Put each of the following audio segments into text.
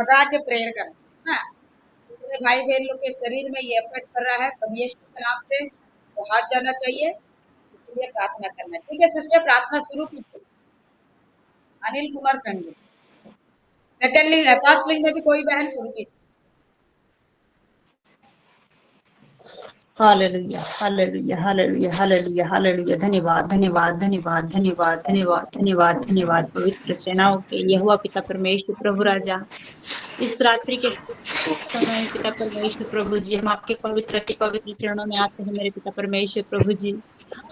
बता के प्रेयर करना है ना। तो भाई बहन लोग के शरीर में ये इफेक्ट कर रहा है, परमेश्वर के नाम से वो हार जाना चाहिए, इसलिए प्रार्थना करना है। ठीक है सिस्टर, प्रार्थना शुरू कीजिए। अनिल कुमार फैमिली सेकंड लिंग फर्स्ट लिंग में भी कोई बहन शुरू कीजिए। Hallelujah hallelujah hallelujah hallelujah hallelujah. धन्यवाद धन्यवाद धन्यवाद धन्यवाद धन्यवाद धन्यवाद धन्यवाद पवित्र सेनाओं के यहोवा पिता परमेश्वर प्रभु राजा, इस रात्रि के समय पिता परमेश्वर प्रभु जी हम आपके पवित्र अति पवित्र चरणों में आते हैं मेरे पिता परमेश्वर प्रभु जी।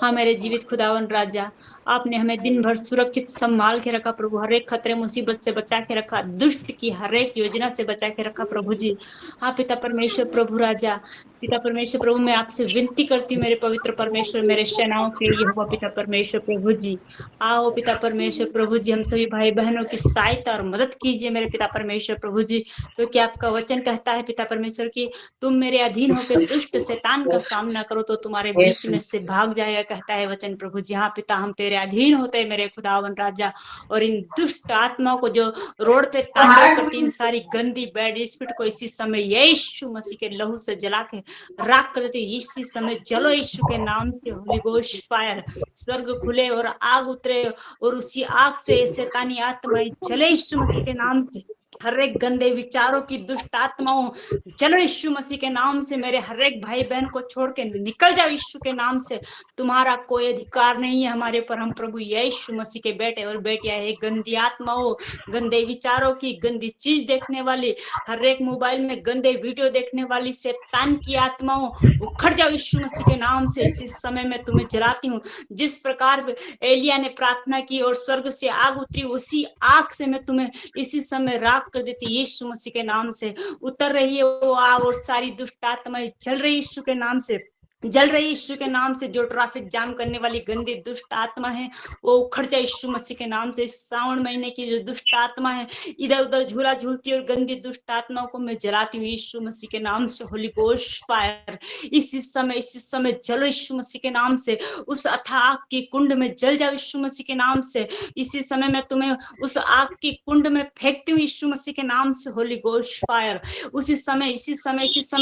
हाँ मेरे जीवित खुदावन राजा, आपने हमें दिन भर सुरक्षित संभाल के रखा प्रभु, हर एक खतरे मुसीबत से बचा के रखा, दुष्ट की हर एक योजना से बचा के रखा प्रभु जी। हाँ पिता परमेश्वर प्रभु राजा, पिता परमेश्वर प्रभु मैं आपसे विनती करती हूँ मेरे पवित्र परमेश्वर, मेरे सेनाओं के लिए हुआ पिता परमेश्वर प्रभु जी। आओ पिता परमेश्वर प्रभु जी, हम सभी भाई बहनों की सहायता और मदद कीजिए मेरे पिता परमेश्वर प्रभु जी, क्योंकि आपका वचन कहता है पिता परमेश्वर की तुम मेरे अधीन होकर दुष्ट शैतान का सामना करो तो तुम्हारे बीच में से भाग जाएगा, कहता है वचन प्रभु जी। हाँ पिता, हम तेरे अधीन होते हैं मेरे खुदावन राजा, और इन दुष्ट आत्माओं को जो रोड पे तांडव करती इन सारी गंदी बैड स्पिरिट को इसी समय यीशु मसीह के लहू से जला के राख कर देते इसी समय। चलो यीशु के नाम से होली गोस्ट फायर, स्वर्ग खुले और आग उतरे और उसी आग से शैतानी आत्माएं चले यीशु मसीह के नाम से। हर एक गंदे विचारों की दुष्ट आत्माओं चलो यीशु मसीह के नाम से, मेरे हर एक भाई बहन को छोड़ के निकल जाओ यीशु के नाम से। तुम्हारा कोई अधिकार नहीं है हमारे पर, हम प्रभु यीशु मसीह के बेटे और बेटियां है। गंदी आत्माओं, गंदे विचारों की, गंदी चीज देखने वाली, हर एक मोबाइल में गंदे वीडियो देखने वाली शैतान की आत्माओं उखड़ जाओ यीशु मसीह के नाम से। इसी समय मैं तुम्हें जलाती हूँ, जिस प्रकार एलिया ने प्रार्थना की और स्वर्ग से आग उतरी, उसी आग से मैं तुम्हें इसी समय राख कर देती यीशु मसीह के नाम से। उतर रही है वो आग और सारी दुष्ट आत्माएं चल रही यीशु के नाम से, जल रही यीशु के नाम से। जो ट्रैफिक जाम करने वाली गंदी दुष्ट आत्मा है वो उखड़ जाए यीशु मसीह के नाम से। इस श्रावण महीने की जो दुष्ट आत्मा है इधर उधर झूला झूलती और गंदी दुष्ट आत्माओं को मैं जलाती हूँ यीशु मसीह के नाम से। होली गोस्ट फायर इसी समय जलो यीशु मसीह के नाम से। उस अथाह आग की कुंड में जल जाओ यीशु मसीह के नाम से। इसी समय मैं तुम्हें उस आग की कुंड में फेंकती हूँ यीशु मसीह के नाम से। होली गोस्ट फायर इसी समय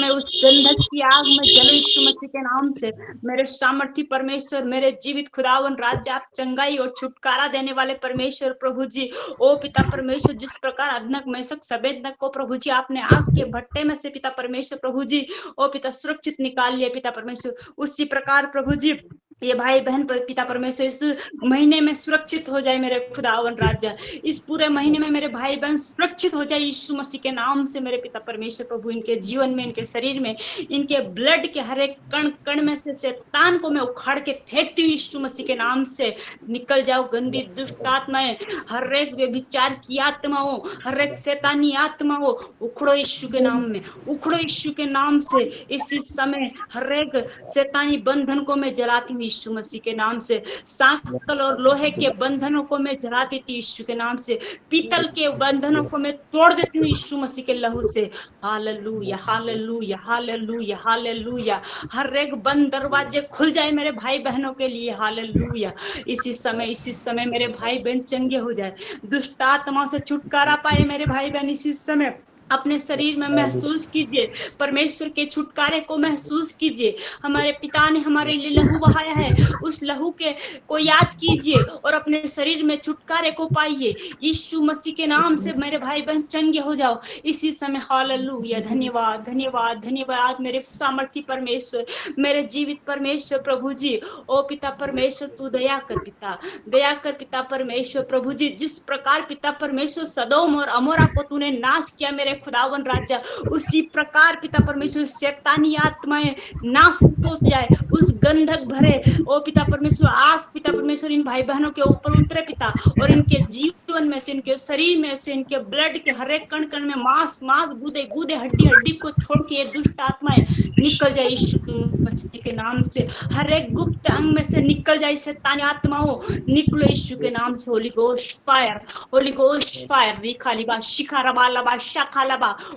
उस गंधक की आग में जलो यीशु मसीह के नाम से। मेरे सामर्थी परमेश्वर, मेरे जीवित खुदावन राज्य, आप चंगाई और छुटकारा देने वाले परमेश्वर प्रभु जी। ओ पिता परमेश्वर, जिस प्रकार अदनक मैसक सफेदनक को प्रभु जी आपने आग के भट्टे में से पिता परमेश्वर प्रभु जी ओ पिता सुरक्षित निकाल लिया पिता परमेश्वर, उसी प्रकार प्रभु जी ये भाई बहन पिता परमेश्वर इस महीने में सुरक्षित हो जाए मेरे खुदावन राजा। इस पूरे महीने में मेरे भाई बहन सुरक्षित हो जाए यीशु मसीह के नाम से मेरे पिता परमेश्वर प्रभु। इनके जीवन में, इनके शरीर में, इनके ब्लड के हर एक कण कण में से शैतान को मैं उखाड़ के फेंकती हूँ यीशु मसीह के नाम से। निकल जाओ गंदी दुष्ट आत्माएं, हर एक व्यभिचार की आत्माओं, हर एक शैतानी आत्माओं उखड़ो यीशु के नाम में, उखड़ो यीशु के नाम से। इसी समय हर एक शैतानी बंधन को मैं जलाती हूँ यीशु मसीह के नाम से। सांकल और लोहे के बंधनों को मैं जला देती हूँ यीशु के नाम से। पीतल के बंधनों को मैं तोड़ देती हूँ यीशु मसीह के लहू से। Hallelujah hallelujah hallelujah hallelujah. हर एक बंद दरवाजे खुल जाए मेरे भाई बहनों के लिए। हालेलुया। इसी समय मेरे भाई बहन चंगे हो जाए, दुष्ट आत्माओं से छुटकारा पाए मेरे भाई बहन। इसी समय अपने शरीर में महसूस कीजिए, परमेश्वर के छुटकारे को महसूस कीजिए। हमारे पिता ने हमारे लिए लहू बहाया है, उस लहू के को याद कीजिए और अपने शरीर में छुटकारे को पाइए यीशु मसीह के नाम से। मेरे भाई बहन चंगे हो जाओ इसी समय। हालेलुया। धन्यवाद धन्यवाद धन्यवाद मेरे सामर्थी परमेश्वर, मेरे जीवित परमेश्वर प्रभु जी। ओ पिता परमेश्वर, तू दया कर पिता, दया कर पिता परमेश्वर प्रभु जी। जिस प्रकार पिता परमेश्वर सदोम और अमोरा को तूने नाश किया मेरे खुदावन राजा, उसी प्रकार पिता परमेश्वर शैतानी आत्माएं नाश हो जाए। उस गंधक भरे ओ पिता परमेश्वर आग पिता परमेश्वर इन भाई बहनों के ऊपर उतरे पिता, और इनके जीवन में से, इनके शरीर में से, इनके ब्लड के हर एक कण कण में मांस मांस, गूदे गूदे, हड्डी हड्डी को छोड़ के ये दुष्ट आत्माएं निकल जाए यीशु मसीह के नाम से। हर एक गुप्त अंग में से निकल जाए शैतानी आत्माओं, निकलो यीशु के नाम से। Holy ghost fire, holy ghost fire. रिखालिबा शिखारबा लबा शाखालबा।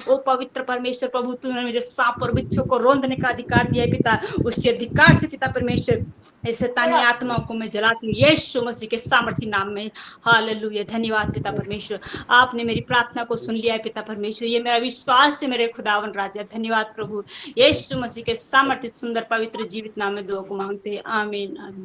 ओ पवित्र परमेश्वर प्रभु, तूने मुझे सांप और बिच्छू को रोंदने का अधिकार दिया है पिता, उसी अधिकार से पिता परमेश्वर इस शैतानी आत्माओं को मैं जलाती हूँ यीशु मसीह के सामर्थी नाम में। हालेलुया। धन्यवाद। धन्यवाद पिता परमेश्वर, आपने मेरी प्रार्थना को सुन लिया है पिता परमेश्वर। ये मेरा विश्वास है मेरे खुदावन राजा। धन्यवाद प्रभु, यीशु मसीह के सामर्थ्य सुंदर पवित्र जीवित नाम में दुआ को मांगते हैं, आमीन आमीन।